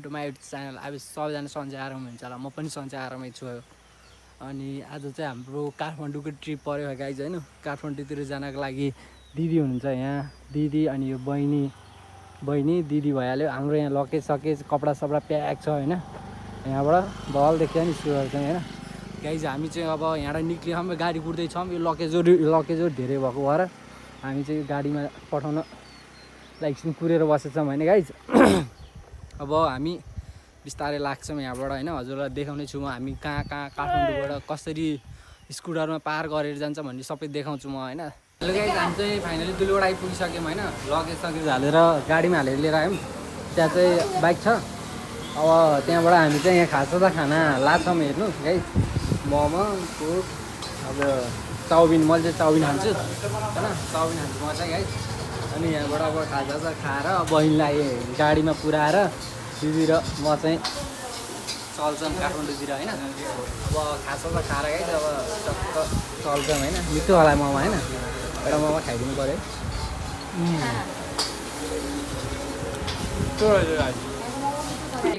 To my YouTube channel. अब सबैजना सन्चै आरामै हुन्छ होला, म पनि सन्चै आरामै छु। अनि आज चाहिँ हाम्रो काठमाडौँको ट्रिप पऱ्यो गाइज होइन। काठमाडौँतिर जानको लागि दिदी हुनुहुन्छ यहाँ, दिदी अनि यो बहिनी दिदी भइहाल्यो। हाम्रो यहाँ लगेज कपडा सपडा प्याक छ होइन। यहाँबाट बल देख्यो नि सुरु चाहिँ होइन। गाइज हामी चाहिँ अब यहाँबाट निक्लियो, हामी गाडी कुर्दैछौँ। यो लगेजहरू धेरै भएको भएर हामी चाहिँ गाडीमा पठाउन एकछिन कुरेर बसेछौँ होइन गाइज। अब हामी बिस्तारै लाग्छौँ यहाँबाट होइन। हजुरलाई देखाउने छु म हामी कहाँ काठमाडौँबाट कसरी स्कुटरमा पार गरेर जान्छ भन्ने सबै देखाउँछु म होइन। हेलो गाइज, हामी चाहिँ फाइनली दुलीबाट आइपुगिसक्यौँ होइन। लगेज हालेर गाडीमा हालेर लिएर आयौँ। त्यहाँ चाहिँ बाइक छ। अब त्यहाँबाट हामी चाहिँ यहाँ खाना लाछौँ हेर्नु गाइज। मोमो कोक अब चाउमिन, मैले चाहिँ चाउमिन खान्छु होइन। चाउमिन खान्छु म चाहिँ गाइज। अनि यहाँबाट अब खाजा खाएर बहिनीलाई गाडीमा पुऱ्याएर दिदी र म चाहिँ चल्छौँ काठमाडौँतिर होइन। अब खाजा खाएर गाइज अब टक्क चल्छौँ होइन। मिठो होला मोमो होइन, एउटा मोमो खाइदिनु पऱ्यो।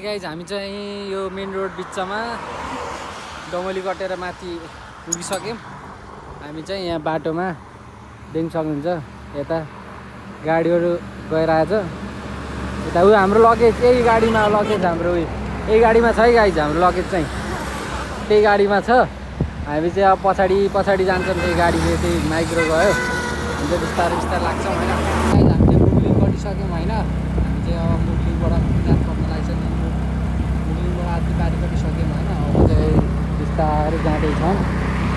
गाइज हामी चाहिँ यो मेन रोड बिचमा डमली कटेर माथि पुगिसक्यौँ। हामी चाहिँ यहाँ बाटोमा देख्न सक्नुहुन्छ यता गाडीहरू गइरहेछ। यता उयो हाम्रो लगेज यही गाडीमा, लगेज हाम्रो यही गाडीमा छ है गाइज। हाम्रो लगेज चाहिँ त्यही गाडीमा छ। हामी चाहिँ अब पछाडि जान्छौँ। त्यही गाडीले त्यही माइक्रो गयो, हामी चाहिँ बिस्तारै लाग्छौँ होइन। गाइज हामी चाहिँ मुगलिङ कटिसक्यौँ होइन। हामी चाहिँ अब मुगलिङबाट जानुपर्ने लाग्छ। मुगलिङबाट आधी गाडी कटिसक्यौँ होइन। अब चाहिँ बिस्तारै जाँदैछौँ।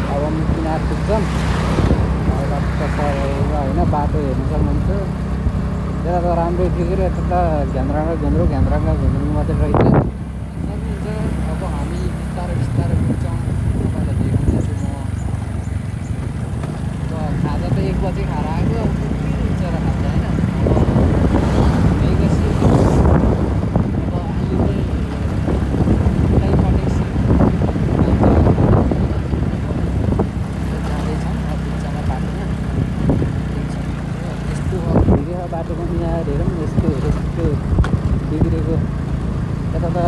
अब किनार पुग्छौँ होइन। बाटो हेर्नु सक्नुहुन्छ। यता त राम्रै थियो कि यता त घ्यान्द्राङ्गा मात्रै रहेछ सक्नुहुन्छ। अब हामी बिस्तारै पुग्छौँ। तपाईँलाई देखाउँछु म। अब खाजा त 1 बजे खाएर आएको, अब के हुन्छ र खाजा होइन। भइगएपछि अब अहिले चाहिँ कटेक्सी जाँदैछौँ अब बिचमा बाटोमा। यस्तो बिग्रियो बाटो पनि यहाँ हेरौँ। यस्तो बिग्रेको यता त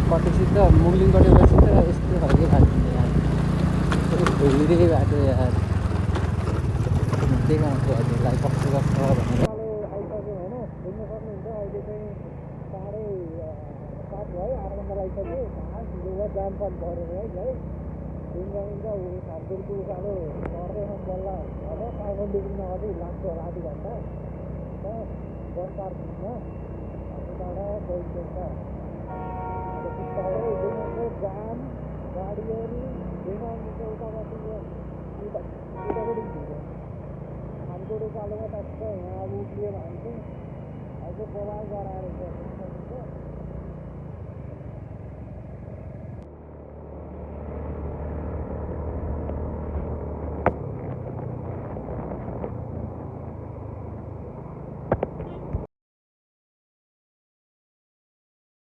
कटेपछि त मुगलिङ कटेपछि त यस्तो खालको बाटो यहाँ भुलिदिएको बाटो यहाँ देखाउँछु हजुरलाई कस्तो भनेर। आइसक्यो होइन, देख्न सक्नुहुन्छ। अहिले चाहिँ 7:30 भयो, 8 घन्टा लागिसक्यो। घाँस ढिलो जाम पनि परेर है हिँड्दा खालको उकालो चढ्दैछौँ बल्ल। अब काठमाडौँ पुग्न अझै लाग्छ होला आधी घन्टा वन पार्किङमा यताबाट गइसक्छ। अब बिस्तारै देखाउँछ जाम गाडीहरू देखाउनुहुन्छ। उतापट्टि उतापट्टि खालको उकालोमा टक्क यहाँ अब उक्लियो भने चाहिँ अहिले बोलाइ गराएर